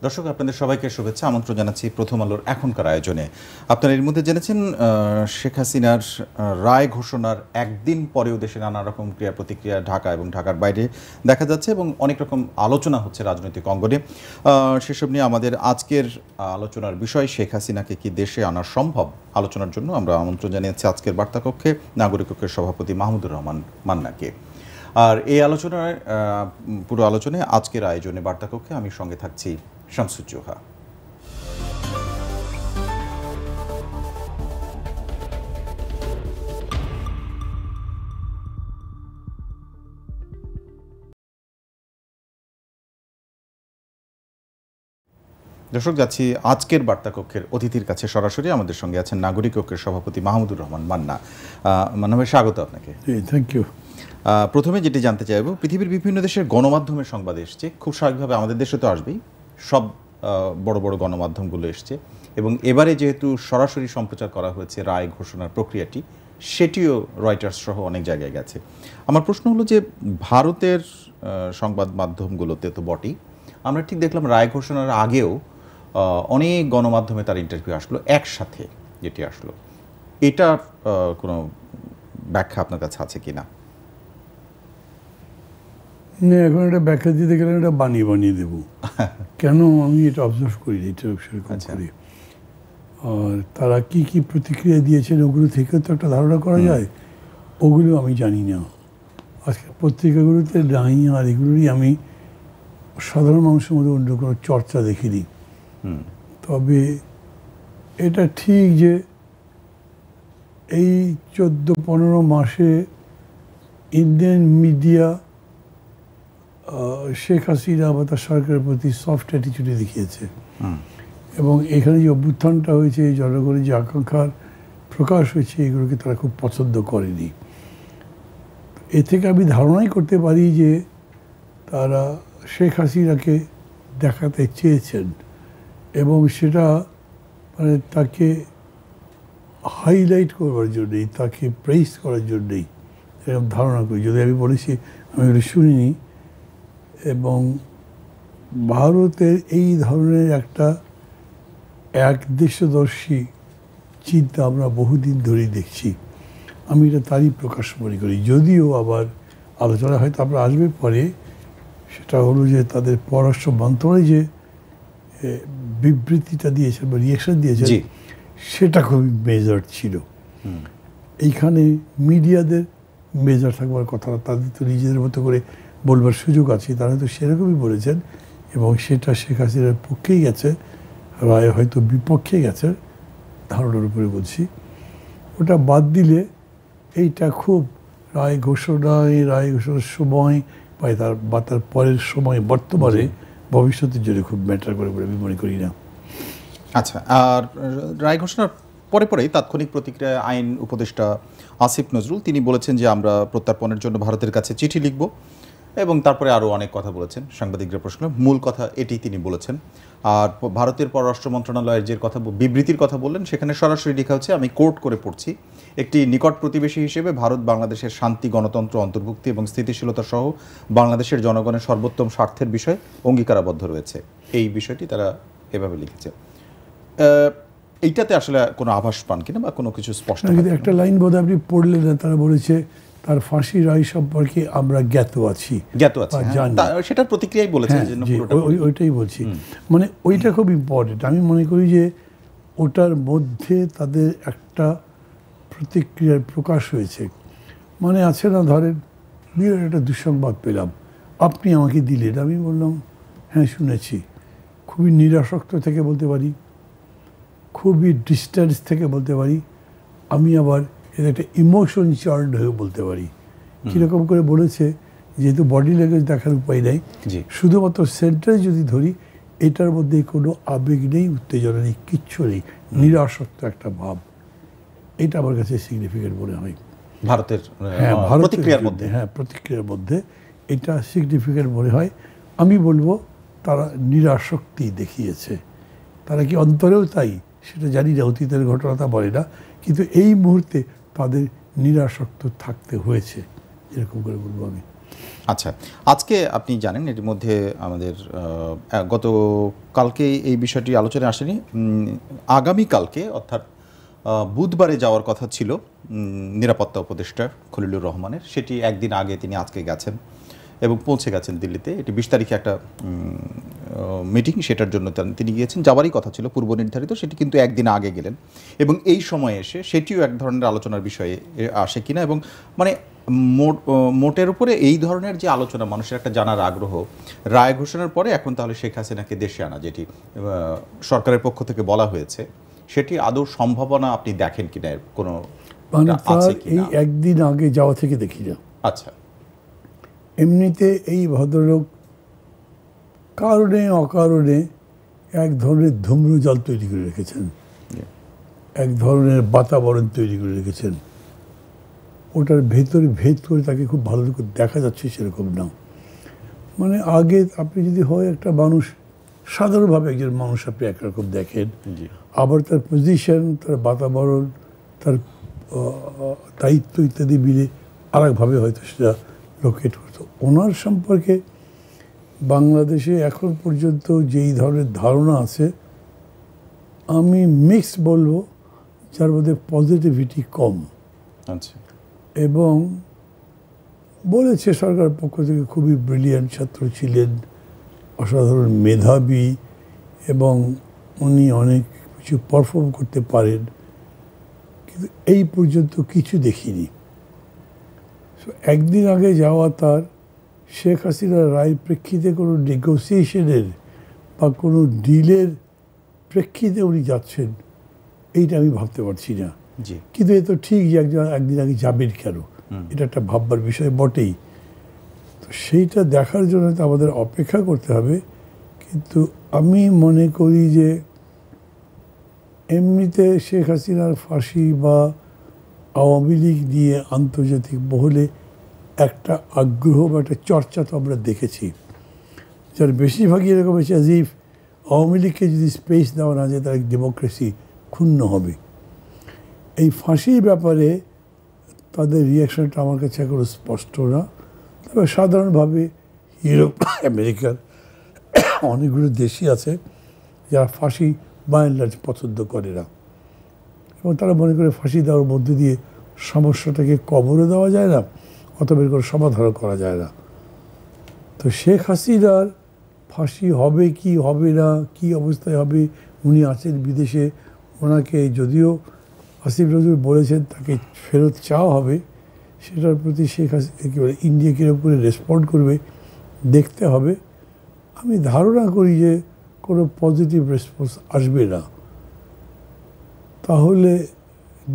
দর্শক আপনাদের সবাইকে শুভেচ্ছা আমন্ত্রণ জানাচ্ছি প্রথম আলোর এখনকার আয়োজনে। আপনারা এর মধ্যে জেনেছেন শেখ হাসিনার রায় ঘোষণার একদিন পরেও দেশে নানা রকম ক্রিয়া প্রতিক্রিয়া ঢাকা এবং ঢাকার বাইরে দেখা যাচ্ছে এবং অনেক রকম আলোচনা হচ্ছে রাজনৈতিক অঙ্গনে। সেসব নিয়ে আমাদের আজকের আলোচনার বিষয় শেখ হাসিনাকে কি দেশে আনা সম্ভব। আলোচনার জন্য আমরা আমন্ত্রণ জানিয়েছি আজকের বার্তাকক্ষে নাগরিক কক্ষের সভাপতি মাহমুদুর রহমান মান্নাকে। আর এই আলোচনায় পুরো আলোচনায় আজকের আয়োজনে বার্তাকক্ষে আমি সঙ্গে থাকছি শামসুজ্জোহা। দর্শক যাচ্ছি আজকের বার্তাকক্ষের অতিথির কাছে সরাসরি। আমাদের সঙ্গে আছেন নাগরিক কক্ষের সভাপতি মাহমুদুর রহমান মান্না। মান্না ভাই, স্বাগত আপনাকে। Thank you. প্রথমে যেটি জানতে চাইব, পৃথিবীর বিভিন্ন দেশের গণমাধ্যমের সংবাদ এসছে, খুব স্বাভাবিকভাবে আমাদের দেশে তো আসবেই, সব বড় বড় গণমাধ্যমগুলো এসছে এবং এবারে যেহেতু সরাসরি সম্প্রচার করা হয়েছে রায় ঘোষণার প্রক্রিয়াটি, সেটিও রয়টার্স সহ অনেক জায়গায় গেছে। আমার প্রশ্ন হলো যে ভারতের সংবাদ মাধ্যমগুলোতে তো বটেই, আমরা ঠিক দেখলাম রায় ঘোষণার আগেও অনেক গণমাধ্যমে তার ইন্টারভিউ আসলো একসাথে, যেটি আসলো, এটার কোনো ব্যাখ্যা আপনার কাছে আছে কি না? না, এখন এটা ব্যাখ্যা দিতে গেলে এটা বানিয়ে দেবো। কেন আমি এটা অবজার্ভ করি, এটা করি। আর তারা কি কি প্রতিক্রিয়া দিয়েছেন ওগুলো থেকে তো একটা ধারণা করা যায়, ওগুলো আমি জানি না। আজকে পত্রিকাগুলোতে নাই, আর এগুলোরই আমি সাধারণ মানুষের মধ্যে অন্য কোনো চর্চা দেখিনি। তবে এটা ঠিক যে এই 14-15 মাসে ইন্ডিয়ান মিডিয়া শেখ হাসিনা বা তার সরকারের প্রতি সফট অ্যাটিটিউড দেখিয়েছে এবং এখানে যে অভ্যুত্থানটা হয়েছে, জনগণের যে আকাঙ্ক্ষার প্রকাশ হয়েছে, এগুলোকে তারা খুব পছন্দ করেনি। এ থেকে আমি ধারণাই করতে পারি যে তারা শেখ হাসিনাকে দেখাতে চেয়েছেন এবং সেটা মানে তাকে হাইলাইট করবার জন্যেই, তাকে প্রেইজ করার জন্যেই এরকম ধারণা করি। যদি আমি বলেছি, আমি ওটা শুনিনি। এবং ভারতের এই ধরনের একটা একদেশদর্শী চিন্তা আমরা বহুদিন ধরেই দেখছি। আমি এটা তারই প্রকাশ মনে করি। যদিও আবার আলোচনা হয়তো আমরা আসবে পরে, সেটা হলো যে তাদের পররাষ্ট্র মন্ত্রণালয় যে বিবৃতিটা দিয়েছে বা রিয়েকশন দিয়েছে, সেটা খুবই মেজার ছিল। এইখানে মিডিয়াদের মেজার থাকবার কথা, তাদের তো নিজেদের মতো করে বলবার সুযোগ আছে, তারা তো সেরকমই বলেছেন এবং সেটা শেখ হাসিনার পক্ষেই গেছে, রায় হয়তো বিপক্ষে গেছে, ধারণার উপরে বলছি। ওটা বাদ দিলে এইটা খুব রায় ঘোষণার সময় বা তার পরের সময়, বর্তমানে ভবিষ্যতের জন্য খুব ম্যাটার করে বলে আমি মনে করি না। আচ্ছা, আর রায় ঘোষণার পরেই তাৎক্ষণিক প্রতিক্রিয়া আইন উপদেষ্টা আসিফ নজরুল তিনি বলেছেন যে আমরা প্রত্যর্পণের জন্য ভারতের কাছে চিঠি লিখব এবং তারপরে আরও অনেক কথা বলেছেন। সাংবাদিকরা প্রশ্ন, মূল কথা এটি তিনি বলেছেন। আর ভারতের পররাষ্ট্র মন্ত্রণালয়ের যে কথা বিবৃতির কথা বললেন, সেখানে সরাসরি লেখা হচ্ছে, আমি কোট করে পড়ছি, একটি নিকট প্রতিবেশী হিসেবে ভারত বাংলাদেশের শান্তি, গণতন্ত্র, অন্তর্ভুক্তি এবং স্থিতিশীলতা সহ বাংলাদেশের জনগণের সর্বোত্তম স্বার্থের বিষয়ে অঙ্গীকারাবদ্ধ রয়েছে। এই বিষয়টি তারা এভাবে লিখেছে। এইটাতে আসলে কোনো আভাস পান কিনা বা কোনো কিছু স্পষ্ট? একটা লাইন বোধ আপনি পড়লেন না, তারা বলেছে তার ফাঁসি রায় সম্পর্কে আমরা জ্ঞাত আছি, সেটার প্রতিক্রিয়াই বলেছেন। ওইটাই বলছি, মানে ওইটা খুব ইম্পর্টেন্ট। আমি মনে করি যে ওটার মধ্যে তাদের একটা প্রতিক্রিয়ার প্রকাশ হয়েছে। মানে আছে না, ধরেন বিরাট একটা দুঃসংবাদ পেলাম, আপনি আমাকে দিলেন, আমি বললাম হ্যাঁ শুনেছি। খুবই নিরাসক্ত থেকে বলতে পারি, খুবই ডিস্ট্যান্স থেকে বলতে পারি, আমি আবার এর একটা ইমোশন চার্ড হয়ে বলতে পারি। কীরকম করে বলেছে, যেহেতু বডি ল্যাঙ্গুয়েজ দেখার উপায় নেই, শুধুমাত্র সেন্টেন্স যদি ধরি, এটার মধ্যে কোনো আবেগ নেই, উত্তেজনা নেই, কিচ্ছু নেই, নিরাসক্ত একটা ভাব। এটা আমার কাছে সিগনিফিকেন্ট মনে হয় ভারতের প্রতিক্রিয়ার মধ্যে এটা সিগনিফিকেন্ট মনে হয়। আমি বলবো তারা নিরাসক্তি দেখিয়েছে। তারা কি অন্তরেও তাই সেটা জানি না, অতীতের ঘটনা তা বলে না, কিন্তু এই মুহূর্তে তাদের নিরাসক্ত থাকতে হয়েছে, এরকম করে বলবো আমি। আচ্ছা, আজকে আপনি জানেন এর মধ্যে আমাদের গত কালকে এই বিষয়টি আলোচনায় আসেনি। আগামীকালকে অর্থাৎ বুধবারে যাওয়ার কথা ছিল নিরাপত্তা উপদেষ্টা খলিলুর রহমানের, সেটি একদিন আগে তিনি আজকে গেছেন এবং পৌঁছে গেছেন দিল্লিতে। এটি 20 তারিখে একটা মিটিং, সেটার জন্য তিনি গিয়েছেন, যাওয়ারই কথা ছিল পূর্ব নির্ধারিত, সেটি কিন্তু একদিন আগে গেলেন এবং এই সময়ে এসে সেটিও এক ধরনের আলোচনার বিষয়ে আসে কিনা এবং মানে মোটের উপরে এই ধরনের যে আলোচনা, মানুষের একটা জানার আগ্রহ, রায় ঘোষণার পরে এখন তাহলে শেখ হাসিনাকে দেশে আনা, যেটি সরকারের পক্ষ থেকে বলা হয়েছে, সেটি আদৌ সম্ভাবনা আপনি দেখেন কিনা, কোনো মানে তার এই একদিন আগে যাওয়া থেকে দেখি না। আচ্ছা, এমনিতে এই ভদ্রলোক কারণে অকারণে এক ধরনের ধূম্রজাল তৈরি করে রেখেছেন, এক ধরনের বাতাবরণ তৈরি করে রেখেছেন। ওটার ভেতরে ভেদ করে তাকে খুব ভালো করে দেখা যাচ্ছে সেরকম না। মানে আগে আপনি যদি হয় একটা মানুষ, সাধারণভাবে একজন মানুষ আপনি একরকম দেখেন, আবার তার পজিশন, তার বাতাবরণ, তার দায়িত্ব ইত্যাদি মিলে আরেকভাবে হয়তো সেটা লোকেট করতো। ওনার সম্পর্কে বাংলাদেশে এখন পর্যন্ত যেই ধরনের ধারণা আছে, আমি মিক্স বলবো, যার মধ্যে পজিটিভিটি কম। আচ্ছা, এবং বলেছে সরকার পক্ষ থেকে খুবই ব্রিলিয়ান্ট ছাত্র ছিলেন, অসাধারণ মেধাবী এবং উনি অনেক কিছু পারফর্ম করতে পারেন, কিন্তু এই পর্যন্ত কিছু দেখিনি। একদিন আগে যাওয়া তার শেখ হাসিনার রায়ের প্রেক্ষিতে কোনো নেগোসিয়েশনের বা কোনো ডিলের প্রেক্ষিতে উনি যাচ্ছেন, এইটা আমি ভাবতে পারছি না। কিন্তু এ তো ঠিক যে একদিন আগে যাবেন কেন, এটা একটা ভাববার বিষয় বটেই। তো সেইটা দেখার জন্য তো আমাদের অপেক্ষা করতে হবে। কিন্তু আমি মনে করি যে এমনিতে শেখ হাসিনার ফাঁসি বা আওয়ামী লীগ নিয়ে আন্তর্জাতিক মহলে একটা আগ্রহ বা একটা চর্চা তো আমরা দেখেছি, যার বেশিরভাগই এরকম হচ্ছে আজিফ আওয়ামী লীগকে যদি স্পেস দেওয়া না যায়, তার ডেমোক্রেসি ক্ষুণ্ণ হবে। এই ফাঁসির ব্যাপারে তাদের রিয়াকশনটা আমার কাছে এখনো স্পষ্ট না। তবে সাধারণভাবে ইউরোপ, আমেরিকার অনেকগুলো দেশই আছে যারা ফাঁসি বাই অ্যান্ড লার্জ পছন্দ করে না, এবং তারা মনে করে ফাঁসি দেওয়ার মধ্যে দিয়ে সমস্যাটাকে কবরও দেওয়া যায় না, অথবা এর কোনো সমাধানও করা যায় না। তো শেখ হাসিনার ফাঁসি হবে কি হবে না, কি অবস্থায় হবে, উনি আছেন বিদেশে, ওনাকে যদিও আসিফ নজরুল বলেছেন তাকে ফেরত চাওয়া হবে, সেটার প্রতি শেখ হাসিনা কী বলে ইন্ডিয়া কীরকম করে রেসপন্ড করবে দেখতে হবে। আমি ধারণা করি যে কোনো পজিটিভ রেসপন্স আসবে না। তাহলে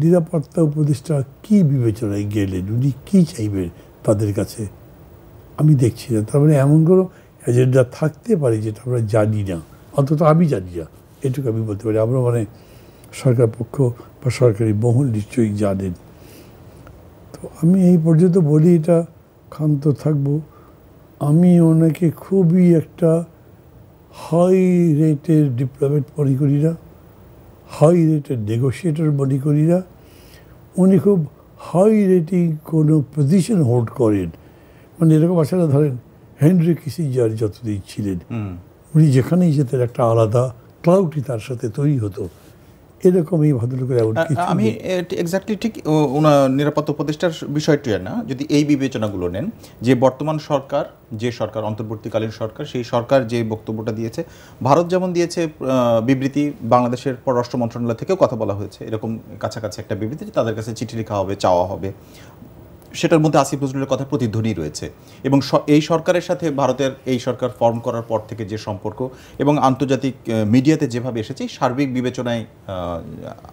নিরাপত্তা উপদেষ্টা কী বিবেচনায় গেলেন, উনি কী চাইবেন তাদের কাছে, আমি দেখছি না। তার মানে এমন কোনো এজেন্ডা থাকতে পারে যেটা আমরা জানি না, অন্তত আমি জানি না, এটুকু আমি বলতে পারি। আমরা মানে সরকার পক্ষ বা সরকারি মহল নিশ্চয়ই জানেন। তো আমি এই পর্যন্ত বলি, এটা ক্ষান্ত থাকব। আমি ওনাকে খুবই একটা হাই রেটের ডিপ্লোম্যাট মনে করি না, হাই রেটের নেগোসিয়েটর মনে করি না। উনি খুব হাই রেটিং কোনো পজিশন হোল্ড করেন, মানে এরকম আছে না, ধরেন হেনরি কিসিঞ্জার যতদিন ছিলেন, উনি যেখানেই যেতেন একটা আলাদা ক্লাউডই তার সাথে তৈরি হতো। এরকম এই ভদ্রলোকের আমি এক্স্যাক্টলি ঠিক ওনার নিরাপত্তা উপদেষ্টার বিষয়টি না, যদি এই বিবেচনাগুলো নেন যে বর্তমান সরকার, যে সরকার অন্তর্বর্তীকালীন সরকার, সেই সরকার যে বক্তব্যটা দিয়েছে, ভারত যেমন দিয়েছে বিবৃতি, বাংলাদেশের পররাষ্ট্র মন্ত্রণালয় থেকেও কথা বলা হয়েছে এরকম কাছাকাছি একটা বিবৃতি, তাদের কাছে চিঠি লেখা হবে, চাওয়া হবে, সেটার মধ্যে আসিফ নজরুলের কথা প্রতিধ্বনি রয়েছে। এবং এই সরকারের সাথে ভারতের এই সরকার ফর্ম করার পর থেকে যে সম্পর্ক এবং আন্তর্জাতিক মিডিয়াতে যেভাবে এসেছে, সার্বিক বিবেচনায়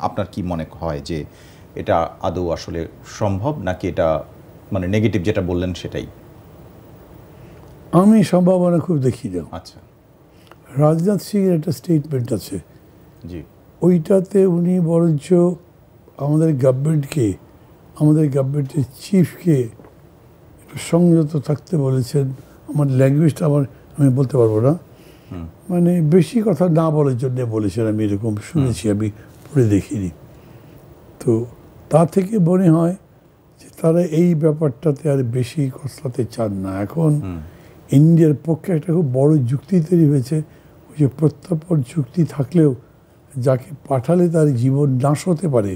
আপনার কি মনে হয় যে এটা আদৌ আসলে সম্ভব, নাকি এটা মানে নেগেটিভ যেটা বললেন সেটাই? আমি সম্ভাবনা খুব দেখি না। আচ্ছা, রাজনাথ সিংয়ের একটা স্টেটমেন্ট আছে, জি, ওইটাতে উনি বরঞ্চ আমাদের গভর্নমেন্টকে, আমাদের গভর্নমেন্টের চিফকে একটু সংযত থাকতে বলেছেন। আমার ল্যাঙ্গুয়েজটা আমি বলতে পারবো না, মানে বেশি কথা না বলার জন্য বলেছেন, আমি এরকম শুনেছি, আমি পড়ে দেখিনি। তো তা থেকে মনে হয় যে তারা এই ব্যাপারটাতে আর বেশি কসলাতে চান না। এখন ইন্ডিয়ার পক্ষে একটা খুব বড় যুক্তি তৈরি হয়েছে, ওই যে প্রত্যর্পণ চুক্তি থাকলেও যাকে পাঠালে তার জীবন নাশ হতে পারে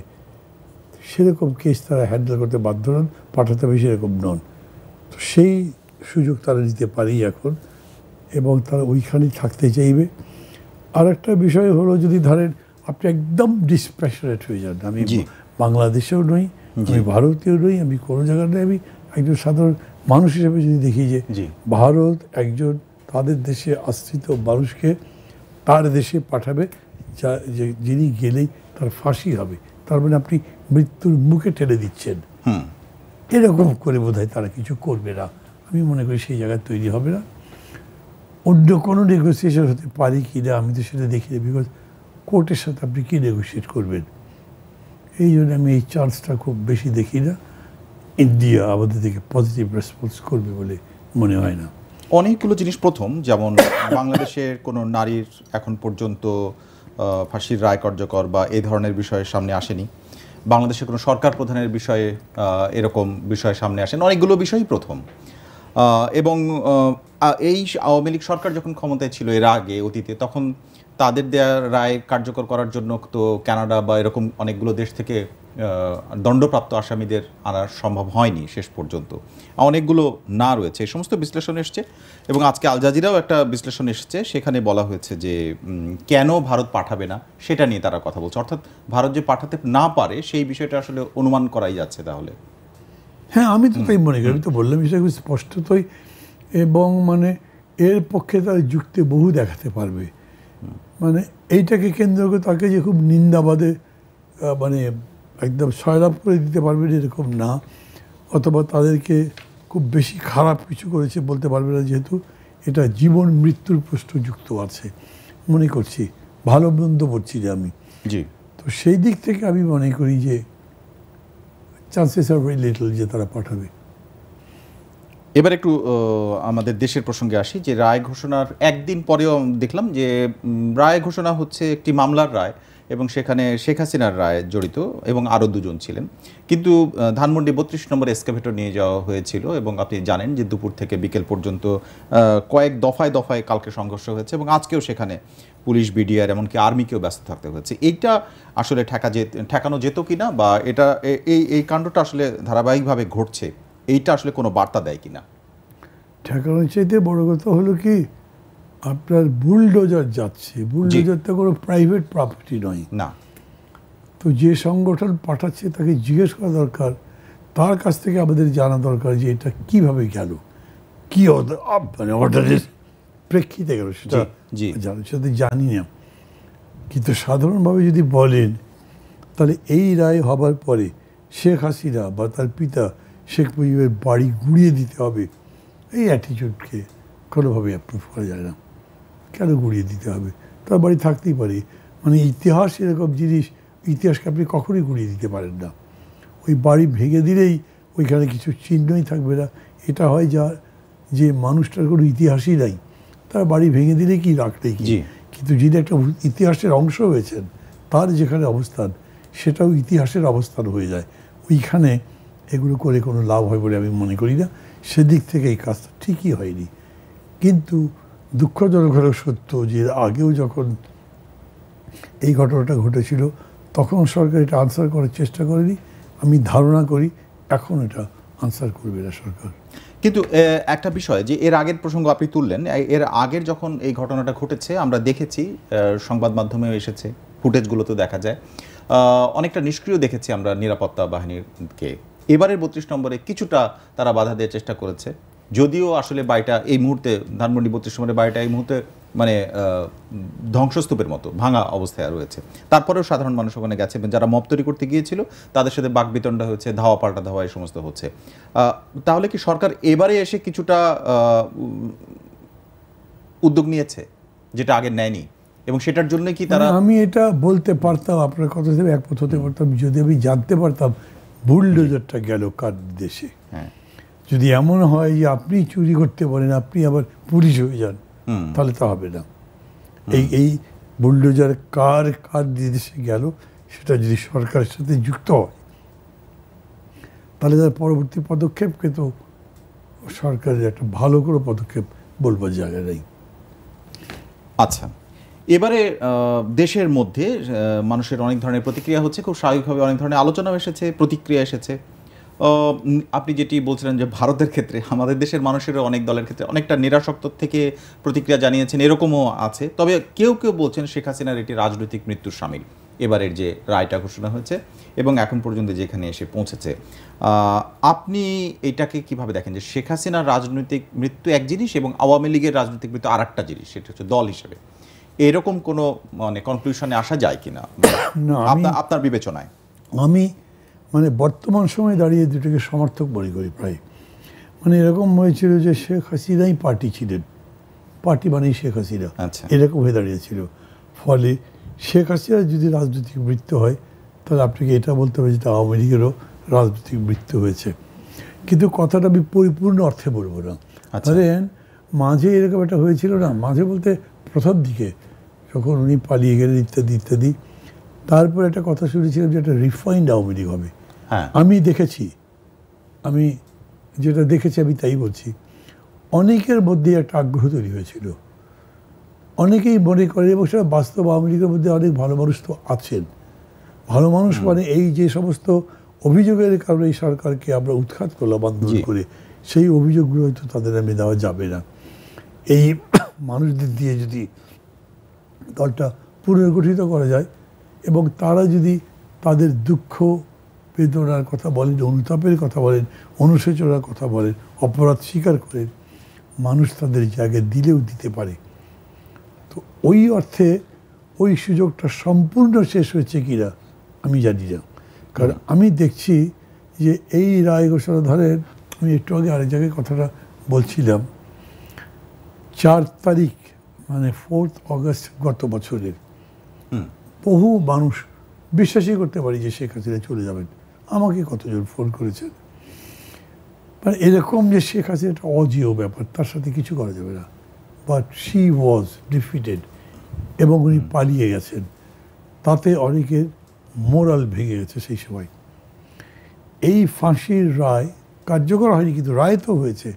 সেরকম কেস তারা হ্যান্ডেল করতে বাধ্য নন, পাঠাতে হবে সেরকম নন। তো সেই সুযোগ তারা নিতে পারেই এখন, এবং তারা ওইখানেই থাকতে চাইবে। আর একটা বিষয় হলো, যদি ধরেন আপনি একদম ডিসপ্যাশনেট হয়ে যান, আমি বাংলাদেশেও নই, আমি ভারতীয় নই, আমি কোনো জায়গায় নই, আমি একজন সাধারণ মানুষ হিসেবে যদি দেখি যে ভারত একজন তাদের দেশে আশ্রিত মানুষকে তার দেশে পাঠাবে, যা যিনি গেলেই তার ফাঁসি হবে, তার মানে আপনি মৃত্যুর মুখে ঠেলে দিচ্ছেন। এরকম করে বোধহয় তারা কিছু করবে না, আমি মনে করি সেই জায়গায় তৈরি হবে না। অন্য কোনো নেগোসিয়েশন হতে পারে কি না আমি তো সেটা দেখি না, বিকজ কোর্টের সাথে আপনি কী নেগোসিয়েট করবেন। এই জন্য আমি এই চান্সটা খুব বেশি দেখি না ইন্ডিয়া আমাদের থেকে পজিটিভ রেসপন্স করবে বলে মনে হয় না। অনেকগুলো জিনিস প্রথম, যেমন বাংলাদেশের কোনো নারীর এখন পর্যন্ত ফাঁসির রায় কার্যকর বা এই ধরনের বিষয়ের সামনে আসেনি। বাংলাদেশের কোনো সরকার প্রধানের বিষয়ে এরকম বিষয় সামনে আসেন, অনেকগুলো বিষয়ই প্রথম। এবং এই আওয়ামী লীগ সরকার যখন ক্ষমতায় ছিল এর আগে অতীতে, তখন তাদের দেয়া রায় কার্যকর করার জন্য তো কানাডা বা এরকম অনেকগুলো দেশ থেকে দণ্ডপ্রাপ্ত আসামিদের আনা সম্ভব হয়নি শেষ পর্যন্ত। অনেকগুলো না রয়েছে, এই সমস্ত বিশ্লেষণ এসছে। এবং আজকে আল জাজিরাও একটা বিশ্লেষণ এসেছে, সেখানে বলা হয়েছে যে কেন ভারত পাঠাবে না সেটা নিয়ে তারা কথা বলছে, অর্থাৎ ভারত যে পাঠাতে না পারে সেই বিষয়টা আসলে অনুমান করাই যাচ্ছে। তাহলে হ্যাঁ, আমি তো তাই মনে করি, আমি তো বললাম বিষয় খুব স্পষ্টতই, এবং মানে এর পক্ষে তার যুক্তি বহু দেখাতে পারবে। মানে এইটাকে কেন্দ্র করে তাকে যে খুব নিন্দাবাদে মানে একদম সয়লাভ করে দিতে পারবেন এরকম না, অথবা তাদেরকে খুব বেশি খারাপ কিছু করেছে বলতে পারবে না, যেহেতু এটা জীবন মৃত্যুর প্রশ্ন যুক্ত আছে মনে করছি, ভালো মন্দ বলছি যে আমি। তো সেই দিক থেকে আমি মনে করি যে চান্সেস আর ভেরি লিটল যে তারা পাঠাবে। এবার একটু আমাদের দেশের প্রসঙ্গে আসি, যে রায় ঘোষণার একদিন পরেও দেখলাম যে রায় ঘোষণা হচ্ছে একটি মামলার রায়, এবং সেখানে শেখ হাসিনার রায় জড়িত এবং আরও দুজন ছিলেন। কিন্তু ধানমন্ডি 32 নম্বর এসকাভেটর নিয়ে যাওয়া হয়েছিল, এবং আপনি জানেন যে দুপুর থেকে বিকেল পর্যন্ত কয়েক দফায় দফায় কালকে সংঘর্ষ হয়েছে, এবং আজকেও সেখানে পুলিশ, বিডিআর, এমনকি আর্মিকেও ব্যস্ত থাকতে হয়েছে। এইটা আসলে ঠেকানো যেত কিনা, বা এটা এই কাণ্ডটা আসলে ধারাবাহিকভাবে ঘটছে, এইটা আসলে কোনো বার্তা দেয় কিনা? ঠেকানোর চাইতে বড় কথা হলো কি, আপনার বুলডোজার যাচ্ছে, বুলডোজারটা কোনো প্রাইভেট প্রপার্টি নয় না। তো যে সংগঠন পাঠাচ্ছে তাকে জিজ্ঞেস করা দরকার, তার কাছ থেকে আমাদের জানা দরকার যে এটা কিভাবে গেল, কি মানে অর্ডারের প্রেক্ষিতে গেল, সেটা সেটা জানি না। কিন্তু সাধারণভাবে যদি বলেন, তাহলে এই রায় হবার পরে শেখ হাসিনা বা তার পিতা শেখ মুজিবের বাড়ি গুড়িয়ে দিতে হবে, এই অ্যাটিটিউডকে কোনোভাবে অ্যাপ্রুভ করা যায় না। কেন গুড়িয়ে দিতে হবে? তার বাড়ি থাকতেই পারে। মানে ইতিহাস এরকম জিনিস, ইতিহাসকে আপনি কখনোই গুড়িয়ে দিতে পারেন না। ওই বাড়ি ভেঙে দিলেই ওইখানে কিছু চিহ্নই থাকবে না। এটা হয় যে মানুষটার কোনো ইতিহাসই নাই, তার বাড়ি ভেঙে দিলে কি রাখলেই কি। কিন্তু যিনি একটা ইতিহাসের অংশ হয়েছেন, তার যেখানে অবস্থান সেটাও ইতিহাসের অবস্থান হয়ে যায়। ওইখানে এগুলো করে কোনো লাভ হয় বলে আমি মনে করি না। সেদিক থেকে এই কাজটা ঠিকই হয়নি। কিন্তু দুঃখজনক হলেও সত্য যে আগেও যখন এই ঘটনাটা ঘটেছিল তখন সরকার এটা আনসার করার চেষ্টা করেনি। আমি ধারণা করি এখন এটা আনসার করবে না সরকার। কিন্তু একটা বিষয়, যে এর আগের প্রসঙ্গ আপনি তুললেন, এর আগের যখন এই ঘটনাটা ঘটেছে আমরা দেখেছি, সংবাদ মাধ্যমেও এসেছে, ফুটেজগুলোতে দেখা যায়, অনেকটা নিষ্ক্রিয় দেখেছি আমরা নিরাপত্তা বাহিনীকে। এবারের 32 নম্বরে কিছুটা তারা বাধা দেওয়ার চেষ্টা করেছে, যদিও আসলে বাড়িটা এই মুহূর্তে, ধানমন্ডি 32 নম্বরের বাড়িটা এই মুহূর্তে মানে ধ্বংসস্তূপের মতো ভাঙা অবস্থায় রয়েছে। তারপরেও সাধারণ মানুষ ওখানে গেছে, এবং যারা মব তৈরি করতে গিয়েছিল তাদের সাথে বাকবিতণ্ডা হয়েছে, ধাওয়া পাল্টা ধাওয়া এই সমস্ত হচ্ছে। তাহলে কি সরকার এবারে এসে কিছুটা উদ্যোগ নিয়েছে যেটা আগে নেয়নি, এবং সেটার জন্য কি তারা? আমি এটা বলতে পারতাম, আপনার কথা থেকে একমত হতে পারতাম যদি আমি জানতে পারতাম বুলডোজারটা গেল কার দেশে। হ্যাঁ, যদি এমন হয় যে আপনি চুরি করতে পারেন, আপনি আবার পুলিশ হয়ে যান, তাহলে তা হবে না। এই বুলডোজার কার দেশে গেল সেটা যদি সরকারের সাথে যুক্ত হয়, তাহলে তার পরবর্তী পদক্ষেপ কিন্তু সরকারের একটা ভালো করে পদক্ষেপ বলবার জায়গা নেই। আচ্ছা, এবারে দেশের মধ্যে মানুষের অনেক ধরনের প্রতিক্রিয়া হচ্ছে, খুব স্বাভাবিকভাবে অনেক ধরনের আলোচনাও এসেছে, প্রতিক্রিয়া এসেছে। আপনি যেটি বলছিলেন যে ভারতের ক্ষেত্রে আমাদের দেশের মানুষেরও অনেক দলের ক্ষেত্রে অনেকটা নিরাসক্ত থেকে প্রতিক্রিয়া জানিয়েছেন, এরকমও আছে। তবে কেউ কেউ বলছেন শেখ হাসিনার এটি রাজনৈতিক মৃত্যুর শামিল, এবারের যে রায়টা ঘোষণা হয়েছে এবং এখন পর্যন্ত যেখানে এসে পৌঁছেছে। আপনি এটাকে কিভাবে দেখেন যে শেখ হাসিনার রাজনৈতিক মৃত্যু এক জিনিস এবং আওয়ামী লীগের রাজনৈতিক মৃত্যু আর একটা জিনিস, সেটা হচ্ছে দল হিসেবে, এরকম কোনো মানে কনক্লুশনে আসা যায় কিনা না, আপনার বিবেচনায়? আমি মানে বর্তমান সময়ে দাঁড়িয়ে দুটোকে সমর্থক মনে করি প্রায়। মানে এরকম হয়েছিল যে শেখ হাসিনাই পার্টি ছিলেন, পার্টি মানেই শেখ হাসিনা, এরকম হয়ে দাঁড়িয়েছিল। ফলে শেখ হাসিনার যদি রাজনৈতিক মৃত্যু হয় তাহলে আপনাকে এটা বলতে হবে যে আওয়ামী লীগেরও রাজনৈতিক মৃত্যু হয়েছে। কিন্তু কথাটা আমি পরিপূর্ণ অর্থে বলবো না। ধরেন মাঝে এরকম একটা হয়েছিল না, মাঝে বলতে প্রথম দিকে যখন উনি পালিয়ে গেলেন ইত্যাদি ইত্যাদি, তারপর একটা কথা শুনেছিলাম যে একটা রিফাইন্ড আওয়ামী লীগ হবে। আমি দেখেছি, আমি যেটা দেখেছি আমি তাই বলছি, অনেকের মধ্যে একটা আগ্রহ তৈরি হয়েছিল, অনেকেই মনে করে, এবং সেটা বাস্তব, আওয়ামী লীগের মধ্যে অনেক ভালো মানুষ তো আছেন। ভালো মানুষ মানে এই যে সমস্ত অভিযোগের কারণে এই সরকারকে আমরা উৎখাত করলাম আন্দোলন করে, সেই অভিযোগগুলো হয়তো তাদের নামে দেওয়া যাবে না। এই মানুষদের দিয়ে যদি দলটা পুনর্গঠিত করা যায় এবং তারা যদি তাদের দুঃখ বেদনার কথা বলেন, অনুতাপের কথা বলেন, অনুশোচনার কথা বলেন, অপরাধ স্বীকার করেন, মানুষ তাদের জায়গায় দিলেও দিতে পারে। তো ওই অর্থে ওই সুযোগটা সম্পূর্ণ শেষ হয়েছে কিনা আমি জানি না, কারণ আমি দেখছি যে এই রায় ঘোষণা, ধরেন আমি একটু আগে আরেক জায়গায় কথাটা বলছিলাম, 4 তারিখ মানে 4 অগস্ট গত বছরের, বহু মানুষ বিশ্বাসই করতে পারি যে শেখ হাসিনা চলে যাবেন। আমাকে কতজন ফোন করেছেন, মানে এরকম যে শেখ হাসিনা একটা অজেয় ব্যাপার, তার সাথে কিছু করা যাবে না, বাট শি ওয়াজ ডিফিটেড এবং উনি পালিয়ে গেছেন। তাতে অনেকের মোরাল ভেঙে গেছে সেই সময়। এই ফাঁসির রায় কার্যকর হয়নি, কিন্তু রায় তো হয়েছে।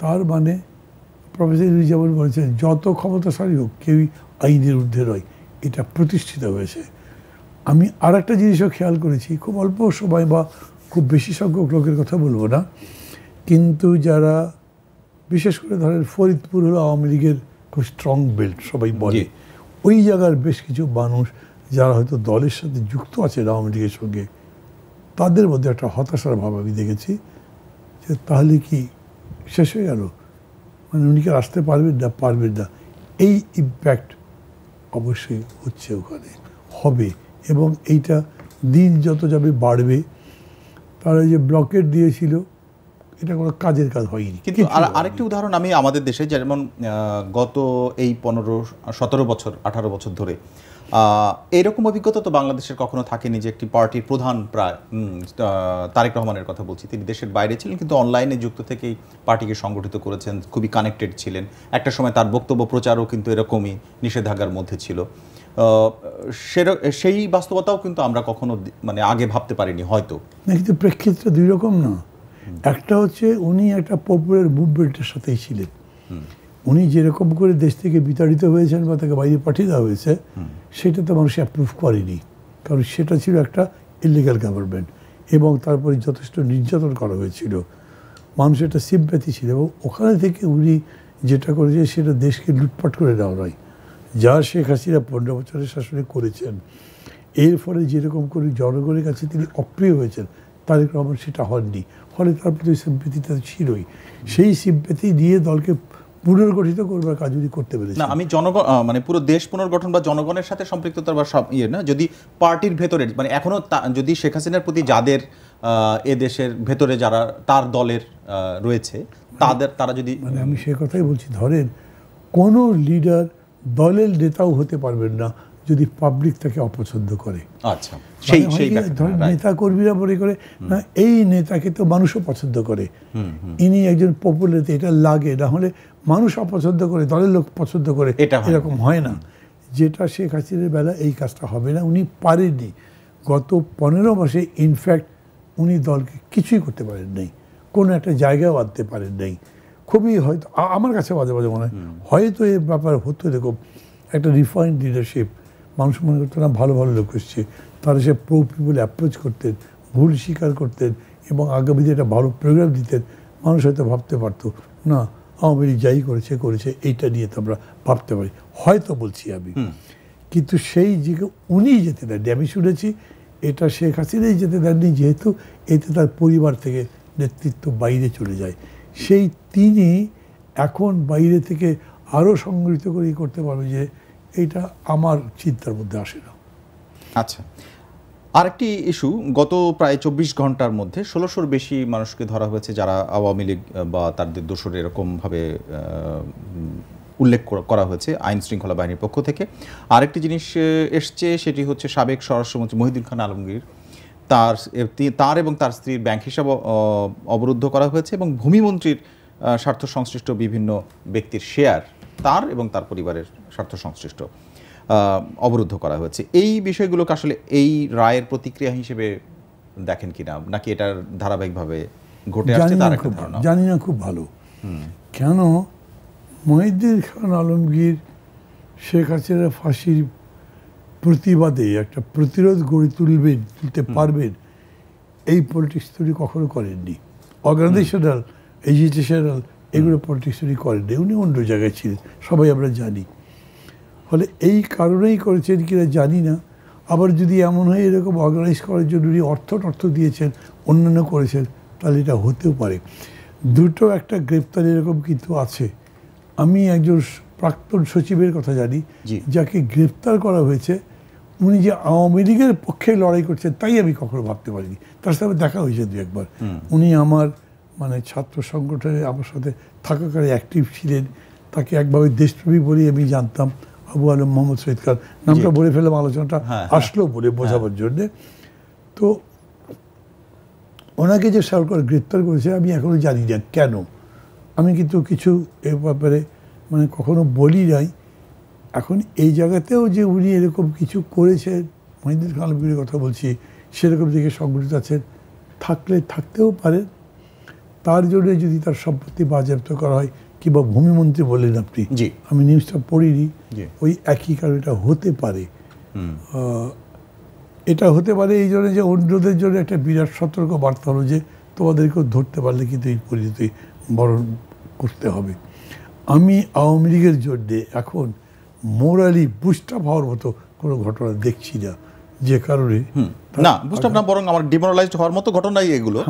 তার মানে প্রফেসর ইউনুস যেমন বলেছেন, যত ক্ষমতাশালী হোক কেউই আইনের ঊর্ধ্বে নয়, এটা প্রতিষ্ঠিত হয়েছে। আমি আর একটা জিনিসও খেয়াল করেছি, খুব অল্প সময় বা খুব বেশি সংখ্যক লোকের কথা বলবো না, কিন্তু যারা বিশেষ করে ধরেন ফরিদপুর হলো আওয়ামী লীগের খুব স্ট্রং বেল্ট সবাই বলে, ওই জায়গার বেশ কিছু মানুষ যারা হয়তো দলের সাথে যুক্ত আছেন আওয়ামী লীগের সঙ্গে, তাদের মধ্যে একটা হতাশার ভাব আমি দেখেছি যে তাহলে কি শেষ হয়ে গেল, মানে উনি কি আসতে পারবেন না, পারবেন না। এই ইম্প্যাক্ট অবশ্যই হচ্ছে, ওখানে হবে, এবং এইটা দিন যত যাবে বাড়বে। তারা যে ব্লকেট দিয়েছিল এটা কোনো কাজের কাজ হয়নি। কিন্তু আরেকটি উদাহরণ আমি আমাদের দেশে, যেমন গত এই 15-17 বছর 18 বছর ধরে এইরকম অভিজ্ঞতা তো বাংলাদেশের কখনো থাকেনি যে একটি পার্টির প্রধান, প্রায় তারেক রহমানের কথা বলছি, তিনি দেশের বাইরে ছিলেন কিন্তু অনলাইনে যুক্ত থেকেই পার্টিকে সংগঠিত করেছেন, খুবই কানেক্টেড ছিলেন। একটা সময় তার বক্তব্য প্রচারও কিন্তু এরকমই নিষেধাজ্ঞার মধ্যে ছিল। সেই বাস্তবতাও কিন্তু আমরা কখনো মানে আগে ভাবতে পারিনি হয়তো। না, কিন্তু প্রেক্ষিতটা দুই রকম না। একটা হচ্ছে উনি একটা পপুলার মুভমেন্টের সাথেই ছিলেন, উনি যেরকম করে দেশ থেকে বিতাড়িত হয়েছেন বা তাকে বাইরে পাঠিয়ে দেওয়া হয়েছে, সেটা তো মানুষ অ্যাপ্রুভ করেনি, কারণ সেটা ছিল একটা ইলিগাল গভর্নমেন্ট এবং তারপরে যথেষ্ট নির্যাতন করা হয়েছিল, মানুষের একটা সিম্প্যাথি ছিল। এবং ওখানে থেকে উনি যেটা করেছে সেটা দেশকে লুটপাট করে দেওয়া নয়, যা শেখ হাসিনা 15 বছরের শাসনে করেছেন, এর ফলে যেরকম করে জনগণের কাছে তিনি অপ্রিয় হয়েছেন, তারেক রহমান সেটা হননি। ফলে তার প্রতি সিম্প্যাথিটা ছিলই, সেই সিম্প্যাথি নিয়ে দলকে পুনর্গঠিত করবার কাজ যদি করতে পেরেছে। না, আমি জনগণ মানে পুরো দেশ পুনর্গঠন বা জনগণের সাথে সম্পৃক্ততার বা সব না, যদি পার্টির ভেতরে মানে এখনো যদি শেখ হাসিনার প্রতি যাদের এ দেশের ভেতরে যারা তার দলের রয়েছে তারা যদি, মানে আমি সে কথাই বলছি, ধরেন কোনো লিডার দলের নেতাও হতে পারবেন না যদি পাবলিক তাকে অপছন্দ করে। আচ্ছা, সেই ধরেন নেতা কর্মীরা মনে করে না এই নেতাকে তো মানুষও পছন্দ করে, ইনি একজন পপুলার, এটা লাগে, না হলে মানুষ অপছন্দ করে, দলের লোক পছন্দ করে, এরকম হয় না। যেটা শেখ হাসিনার বেলা এই কাজটা হবে না, উনি পারেননি। গত 15 মাসে ইনফ্যাক্ট উনি দলকে কিছুই করতে পারেন নাই, কোনো একটা জায়গায় বাঁধতে পারেন নাই। খুবই হয়তো আমার কাছে মাঝে মাঝে মনে হয় হয়তো এ ব্যাপার হতো এরকম একটা রিফাইন্ড লিডারশিপ, মানুষ মনে করতো না ভালো ভালো লোক এসছে, তারা সে প্রো পিপল অ্যাপ্রোচ করতেন, ভুল স্বীকার করতেন এবং আগামীতে একটা ভালো প্রোগ্রাম দিতেন, মানুষ হয়তো ভাবতে পারতো না আওয়ামী লীগ যাই করেছে করেছে, এইটা নিয়ে তো আমরা ভাবতে পারি, হয়তো বলছি আমি। কিন্তু সেই দিকে উনি যেতে দেননি, আমি শুনেছি এটা শেখ হাসিনাই যেতে দেননি, যেহেতু এতে তার পরিবার থেকে নেতৃত্ব বাইরে চলে যায়। সেই তিনি এখন বাইরে থেকে আরও সংগঠিত করে করতে পারবে, যে এইটা আমার চিন্তার মধ্যে আসে না। আচ্ছা, আরেকটি ইস্যু, গত প্রায় 24 ঘন্টার মধ্যে 1600-র বেশি মানুষকে ধরা হয়েছে যারা আওয়ামী লীগ বা তাদের দোসর এরকমভাবে উল্লেখ করা হয়েছে আইন শৃঙ্খলা বাহিনীর পক্ষ থেকে। আরেকটি জিনিস এসছে, সেটি হচ্ছে সাবেক স্বরাষ্ট্রমন্ত্রী মহিউদ্দিন খান আলমগীর, তার এবং তার স্ত্রীর ব্যাংক হিসাব অবরুদ্ধ করা হয়েছে এবং ভূমিমন্ত্রীর স্বার্থ সংশ্লিষ্ট বিভিন্ন ব্যক্তির শেয়ার তার এবং তার পরিবারের স্বার্থ সংশ্লিষ্ট অবরুদ্ধ করা হয়েছে। এই বিষয়গুলোকে আসলে এই রায়ের প্রতিক্রিয়া হিসেবে দেখেন কিনা, নাকি এটার ধারাবাহিকভাবে ঘটে আসছে তার একটা ধারণা? জানি না খুব ভালো। কেন মহিউদ্দিন খান আলমগীর শেখ হাসিনার ফাঁসির প্রতিবাদে একটা প্রতিরোধ গড়ে তুলতে পারবেন, এই পলিটিক্স তৈরি কখনো করেননি। অর্গানাইজেশনাল, এজিটেশনাল এগুলো পলিটিক্স তৈরি করেননি, উনি অন্য জায়গায় ছিলেন, সবাই আমরা জানি। ফলে এই কারণেই করেছেন কিনা জানি না। আবার যদি এমন হয় এরকম অর্গানাইজ করার জন্য উনি অর্থ দিয়েছেন, অন্যান্য করেছেন, তাহলে এটা হতেও পারে। দুটো একটা গ্রেপ্তার এরকম কিন্তু আছে। আমি একজন প্রাক্তন সচিবের কথা জানি, যাকে গ্রেপ্তার করা হয়েছে, উনি যে আওয়ামী লীগের পক্ষে লড়াই করছেন তাই আমি কখনো ভাবতে পারিনি। তার সাথে দেখা হয়েছে দু একবার। উনি আমার ছাত্র সংগঠনে আমার সাথে থাকাকালে অ্যাক্টিভ ছিলেন, তাকে একভাবে দেশপ্রেমী বলেই আমি জানতাম। আবু আলম মোহাম্মদ শহীদ খান নামটা বলে ফেললাম, আলোচনাটা আসলো বলে বোঝাবার জন্যে। তো ওনাকে যে সরকার গ্রেপ্তার করেছে আমি এখনো জানি না কেন। আমি কিন্তু কিছু এ ব্যাপারে কখনো বলি নাই। এখন এই জায়গাতেও যে উনি এরকম কিছু করেছেন, মহিউদ্দিন খান আলমগীরের কথা বলছি, সেরকম দিকে সংগঠিত আছেন, থাকতেও পারেন। তার জন্য যদি তার সম্পত্তি বাজেয়াপ্ত করা হয়, কিংবা ভূমিমন্ত্রী বললেন আপনি, আমি নিউজটা পড়িনি, ওই একই কারণে এটা হতে পারে। এটা হতে পারে এই জন্য যে অন্যদের জন্য একটা বিরাট সতর্ক বার্তা হলো যে তোমাদেরকেও ধরতে পারলে কিন্তু এই পরিস্থিতি বরণ করতে হবে। আমি আওয়ামী লীগের জন্যে এখন মোরালি বুস্ট আপ হওয়ার মতো কোনো ঘটনা দেখছি না, যে কারণে না বুস্ট আপ না, বরং আমার ডিমোরালাইজড হওয়ার মতো ঘটনাই এগুলো।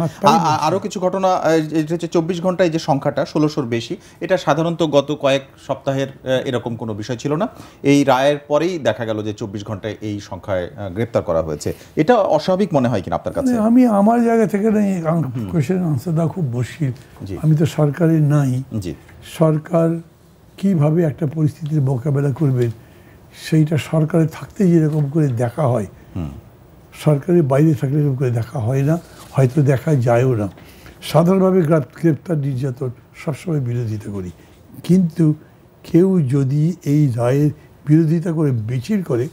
আরও কিছু ঘটনা, এটা হচ্ছে 24 ঘন্টায় যে সংখ্যাটা 1600-র বেশি, এটা সাধারণত গত কয়েক সপ্তাহের এরকম কোনো বিষয় ছিল না। এই রায়ের পরেই দেখা গেল যে 24 ঘন্টায় এই সংখ্যায় গ্রেপ্তার করা হয়েছে। এটা অস্বাভাবিক মনে হয় কিনা আপনার কাছে? আমি আমার জায়গা থেকে কোয়েশ্চেন আনসার দেওয়া খুব মুশকিল। আমি তো সরকারে নাই। সরকার কিভাবে একটা পরিস্থিতির মোকাবেলা করবেন, সেইটা সরকারে থাকতে যেরকম করে দেখা হয়, সরকারের বাইরে থাকলে এরকম করে দেখা হয় না, হয়তো দেখা যায়ও না। সাধারণভাবে গ্রেপ্তার নির্যাতন সবসময় বিরোধিতা করি, কিন্তু কেউ যদি এই রায়ের বিরোধিতা করে মিছিল করে,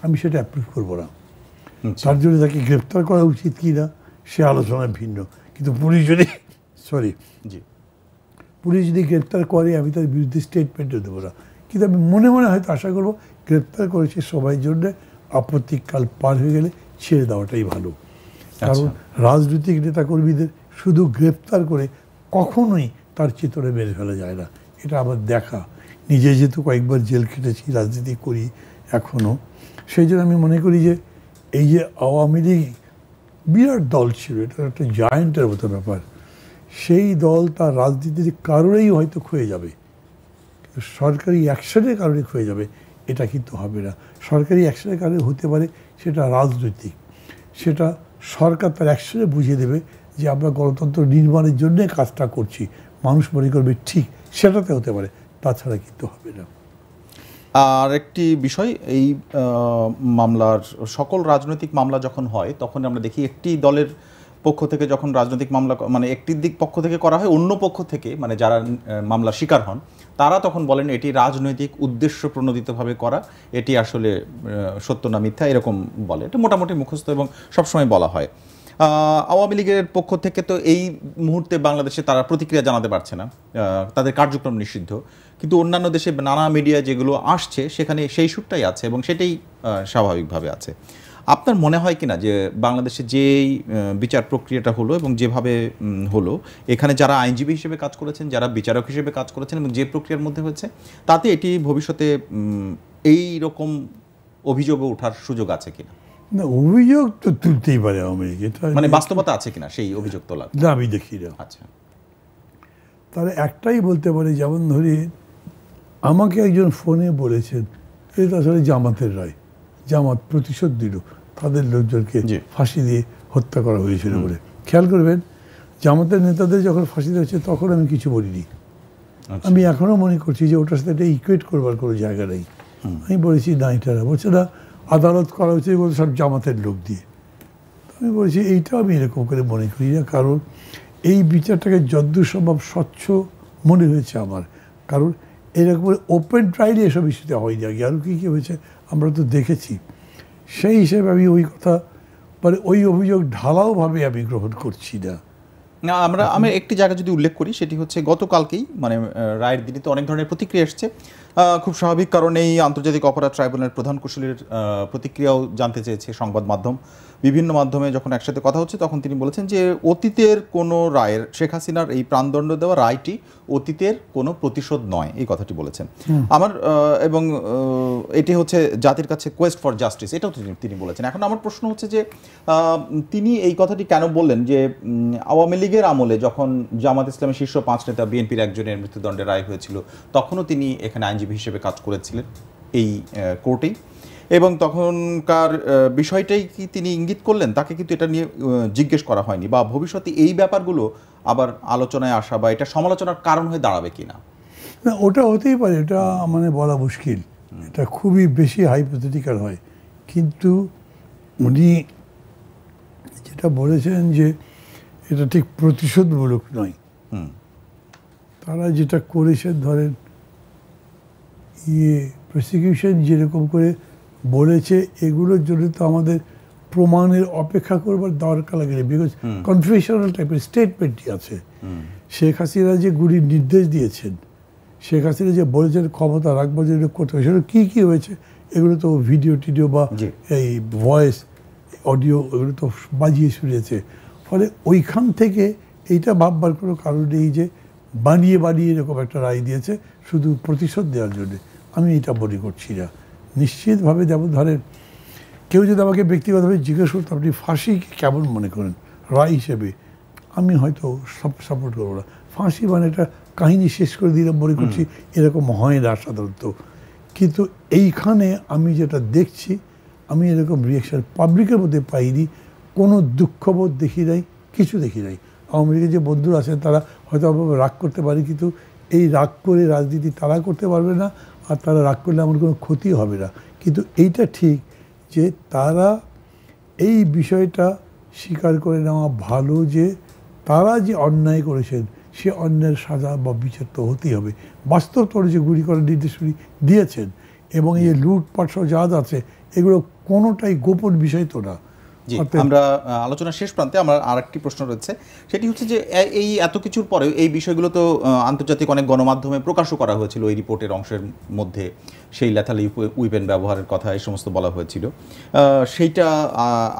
আমি সেটা অ্যাপ্রুভ করবো না। তার জন্য তাকে গ্রেপ্তার করা উচিত কি না সে আলোচনা ভিন্ন। কিন্তু পুলিশ যদি গ্রেপ্তার করে, আমি তার বিরুদ্ধে স্টেটমেন্টও দেবো না। কিন্তু আমি মনে মনে হয়তো আশা করবো গ্রেপ্তার করেছে সবাই জন্য, আপত্তিকাল পার হয়ে গেলে ছেড়ে দেওয়াটাই ভালো। কারণ রাজনৈতিক নেতাকর্মীদের শুধু গ্রেপ্তার করে কখনোই তার চিত্রে মেরে ফেলা যায় না। এটা আমার দেখা, নিজে যেহেতু কয়েকবার জেল খেটেছি, রাজনীতি করি এখনও, সেই জন্য আমি মনে করি যে এই যে আওয়ামী লীগ বিরাট দল ছিল, এটা একটা জায়েন্টের মতো ব্যাপার, সেই দল তার রাজনীতির কারণেই হয়তো ক্ষয়ে যাবে, কিন্তু সরকারি অ্যাকশনের কারণে ক্ষয়ে যাবে এটা কিন্তু হবে না। সরকারি অ্যাকশনের কারণে হতে পারে সেটা রাজনৈতিক, সেটা সরকার তার অ্যাকশনে বুঝিয়ে দেবে যে আমরা গণতন্ত্র নির্মাণের জন্যে কাজটা করছি, মানুষ মনে করবে ঠিক, সেটাতে হতে পারে, তাছাড়া কিন্তু হবে না। আর একটি বিষয়, এই মামলার সকল রাজনৈতিক মামলা যখন হয় তখন আমরা দেখি একটি দলের পক্ষ থেকে যখন রাজনৈতিক মামলা একটি দিক পক্ষ থেকে করা হয়, অন্য পক্ষ থেকে যারা মামলার শিকার হন তারা তখন বলেন এটি রাজনৈতিক উদ্দেশ্য প্রণোদিতভাবে করা, এটি আসলে সত্য না মিথ্যা এরকম বলে। এটা মোটামুটি মুখস্থ এবং সবসময় বলা হয়। আওয়ামী লীগের পক্ষ থেকে তো এই মুহূর্তে বাংলাদেশে তারা প্রতিক্রিয়া জানাতে পারছে না, তাদের কার্যক্রম নিষিদ্ধ, কিন্তু অন্যান্য দেশে নানা মিডিয়া যেগুলো আসছে সেখানে সেই সুরটাই আছে এবং সেটাই স্বাভাবিকভাবে আছে। আপনার মনে হয় কিনা যে বাংলাদেশে যেই বিচার প্রক্রিয়াটা হলো এবং যেভাবে হলো, এখানে যারা আইনজীবী হিসেবে কাজ করেছেন, যারা বিচারক হিসেবে কাজ করেছেন এবং যে প্রক্রিয়ার মধ্যে হয়েছে, তাতে এটি ভবিষ্যতে এই রকম অভিযোগও ওঠার সুযোগ আছে কিনা? না, অভিযোগ তো তুলতেই পারে আওয়ামী লীগ, এটা মানে বাস্তবতা আছে কিনা সেই অভিযোগ তোলার? না, আমি দেখি না। আচ্ছা, তারা একটাই বলতে পারে, যেমন ধরি আমাকে একজন ফোনে বলেছেন এটা আসলে জামাতের রায়, জামাত প্রতিশোধ দিল, তাদের লোকজনকে ফাঁসি দিয়ে হত্যা করা হয়েছিল বলে। খেয়াল করবেন, জামাতের নেতাদের যখন ফাঁসি দিয়েছে তখন আমি কিছু বলিনি। আমি এখনো মনে করছি যে ওটার সাথে এটা ইকুয়েট করবার কোনো জায়গা নেই। আমি বলেছি না, এটা না, বলছে না আদালত করা হচ্ছে বলছে সব জামাতের লোক দিয়ে। আমি বলছি এইটা আমি এরকম করে মনে করি না, কারণ এই বিচারটাকে যদ্দূর সম্ভব স্বচ্ছ মনে হয়েছে আমার। কারণ এরকম ওপেন ট্রায়ালে এসব ইস্যুতে হয়নি, আগে আরও কী কী হয়েছে আমরা তো দেখেছি। সেই হিসেবে আমি ওই কথা মানে ওই অভিযোগ ঢালাওভাবে আমি গ্রহণ করছি না। না, আমি একটি জায়গা যদি উল্লেখ করি, সেটি হচ্ছে গতকালকেই মানে রায়ের দিনে তো অনেক ধরনের প্রতিক্রিয়া এসছে, খুব স্বাভাবিক, কারণ এই আন্তর্জাতিক অপরাধ ট্রাইব্যুনালের প্রধান কুশলীর প্রতিক্রিয়াও জানতে চেয়েছে সংবাদ মাধ্যম। বিভিন্ন মাধ্যমে যখন একসাথে কথা হচ্ছে তখন তিনি বলেছেন যে অতীতের কোনো রায়ের, শেখ হাসিনার এই প্রাণদণ্ড দেওয়া রায়টি অতীতের কোনো প্রতিশোধ নয়, এই কথাটি বলেছেন আমার, এবং এটি হচ্ছে জাতির কাছে কোয়েস্ট ফর জাস্টিস, এটাও তিনি বলেছেন। এখন আমার প্রশ্ন হচ্ছে যে তিনি এই কথাটি কেন বললেন যে আওয়ামী লীগের আমলে যখন জামাত ইসলামের শীর্ষ 5 নেতা বিএনপির একজনের মৃত্যুদণ্ডের রায় হয়েছিল তখনও তিনি এখানে আইনজীবী হিসেবে কাজ করেছিলেন এই কোর্টেই, এবং তখনকার বিষয়টাই কি তিনি ইঙ্গিত করলেন, তাকে কিন্তু এটা নিয়ে জিজ্ঞেস করা হয়নি, বা ভবিষ্যতে এই ব্যাপারগুলো আবার আলোচনায় আসা বা এটা সমালোচনার কারণ হয়ে দাঁড়াবে কিনা? না, ওটা হতেই পারে, এটা মানে বলা মুশকিল, এটা খুবই বেশি হাইপোথেটিক্যাল হয়। কিন্তু উনি যেটা বলেছেন যে এটা ঠিক প্রতিশোধমূলক নয়, তারা যেটা করেছেন ধরেন প্রসিকিউশন যেরকম করে বলেছে এগুলোর জন্য তো আমাদের প্রমাণের অপেক্ষা করবার দরকার লাগে না, বিকজ কনফেশনাল টাইপের স্টেটমেন্টই আছে। শেখ হাসিনা যে গুলির নির্দেশ দিয়েছেন, শেখ হাসিনা যে বলেছেন ক্ষমতা রাখবার জন্য করতে হবে, সেটা কী কী হয়েছে এগুলো তো ভিডিও টিডিও বা এই ভয়েস অডিও এগুলো তো বাজিয়ে শুনেছে। ফলে ওইখান থেকে এইটা ভাববার কোনো কারণ নেই যে বানিয়ে বানিয়ে এরকম একটা রায় দিয়েছে শুধু প্রতিশোধ দেওয়ার জন্য, আমি এটা মনে করছি না। নিশ্চিতভাবে যেমন ধরেন কেউ যদি আমাকে ব্যক্তিগতভাবে জিজ্ঞেস করতো আপনি ফাঁসিকে কেমন মনে করেন রায় হিসেবে, আমি হয়তো সাপোর্ট করবো না। ফাঁসি মানে একটা কাহিনী শেষ করে দিলাম মনে করছি, এরকম হয় না সাধারণত। কিন্তু এইখানে আমি যেটা দেখছি, আমি এরকম রিয়াকশান পাবলিকের মধ্যে পাইনি, কোনো দুঃখবোধ দেখি নাই, কিছু দেখি নাই। আওয়ামী লীগের যে বন্ধুরা আছেন তারা হয়তো আমাকে রাগ করতে পারে, কিন্তু এই রাগ করে রাজনীতি তারা করতে পারবে না, আর তারা রাগ করলে আমার কোনো ক্ষতি হবে না। কিন্তু এইটা ঠিক যে তারা এই বিষয়টা স্বীকার করে নেওয়া ভালো যে তারা যে অন্যায় করেছেন সে অন্যায়ের সাজা বা বিচার তো হতেই হবে। বাস্তব তরে যে গুলি করার নির্দেশ দিয়েছেন এবং এই লুটপাট সহ যা আছে এগুলো কোনোটাই গোপন বিষয় তো না। আমরা আলোচনার শেষ প্রান্তে আমার আরেকটি প্রশ্ন রয়েছে, সেটি হচ্ছে যে এই এত কিছুর পরেও এই বিষয়গুলো তো আন্তর্জাতিক অনেক গণমাধ্যমে প্রকাশও করা হয়েছিল, এই রিপোর্টের অংশের মধ্যে সেই ল্যাথাল উইপেন ব্যবহারের কথা এই সমস্ত বলা হয়েছিল, সেইটা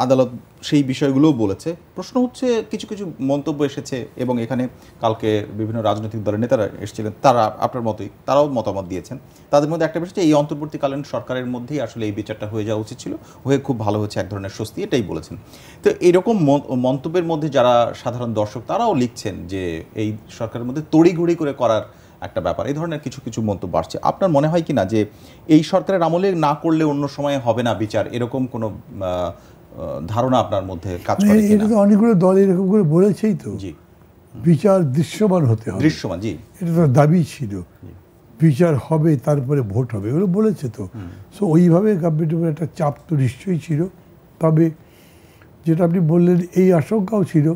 আদালত সেই বিষয়গুলোও বলেছে। প্রশ্ন হচ্ছে কিছু কিছু মন্তব্য এসেছে এবং এখানে কালকে বিভিন্ন রাজনৈতিক দলের নেতারা এসেছিলেন, তারা আপনার মতোই তারাও মতামত দিয়েছেন। তাদের মধ্যে একটা বিষয় এই অন্তর্বর্তীকালীন সরকারের মধ্যেই আসলে এই বিচারটা হয়ে যাওয়া উচিত ছিল, হয়ে খুব ভালো হচ্ছে, এক ধরনের স্বস্তি, এটাই বলেছেন। তো এরকম মন্তব্যের মধ্যে যারা সাধারণ দর্শক তারাও লিখছেন যে এই সরকারের মধ্যে তড়িঘড়ি করে করার একটা ব্যাপার, এই ধরনের কিছু কিছু মন্তব্য আসছে। আপনার মনে হয় কি না যে এই সরকারের আমলে না করলে অন্য সময় হবে না বিচার, এরকম কোনো ধারণা আপনার মধ্যে কাজ করে? এটা তো অনেকগুলো দল এরকম করে বলেছেই তো, জি বিচার দৃশ্যমান হতে হবে, দৃশ্যমান, জি এটা তো দাবি ছিল, বিচার হবে তারপরে ভোট হবে, এগুলো বলেছে তো। সো ওইভাবে গভর্নমেন্টের উপর একটা চাপ তো নিশ্চয়ই ছিল। তবে যেটা আপনি বললেন এই আশঙ্কাও ছিল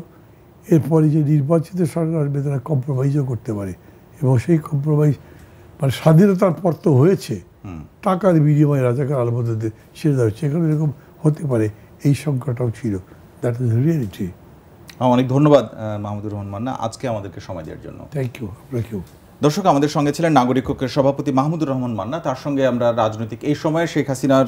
এরপরে যে নির্বাচিত সরকার আসবে তারা কম্প্রোমাইজও করতে পারে, এবং সেই কম্প্রোমাইজ মানে স্বাধীনতার পর তো হয়েছে, টাকার বিনিময়ে রাজাকার আলবদদের ছেড়ে দেওয়া হচ্ছে, এখানে এরকম হতে পারে এই সংখ্যাটাও ছিল। That is reality. অনেক ধন্যবাদ মাহমুদুর রহমান মান্না আজকে আমাদেরকে সময় দেওয়ার জন্য। থ্যাংক ইউ, আপনাকেও। দর্শক, আমাদের সঙ্গে ছিলেন নাগরিক ঐক্যের সভাপতি মাহমুদুর রহমান মান্না। তার সঙ্গে আমরা রাজনৈতিক এই সময়ে শেখ হাসিনার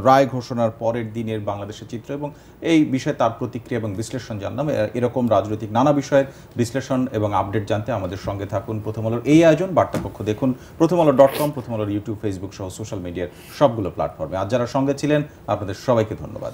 রায় ঘোষণার পরের দিনের বাংলাদেশের চিত্র এবং এই বিষয়ে তার প্রতিক্রিয়া এবং বিশ্লেষণ জানলাম। এরকম রাজনৈতিক নানা বিষয়ের বিশ্লেষণ এবং আপডেট জানতে আমাদের সঙ্গে থাকুন। প্রথম আলোর এই আয়োজন বার্তাকক্ষ দেখুন প্রথমআলো.com, প্রথম আলোর ইউটিউব, ফেসবুক সহ সোশ্যাল মিডিয়ার সবগুলো প্ল্যাটফর্মে। আজ যারা সঙ্গে ছিলেন আপনাদের সবাইকে ধন্যবাদ।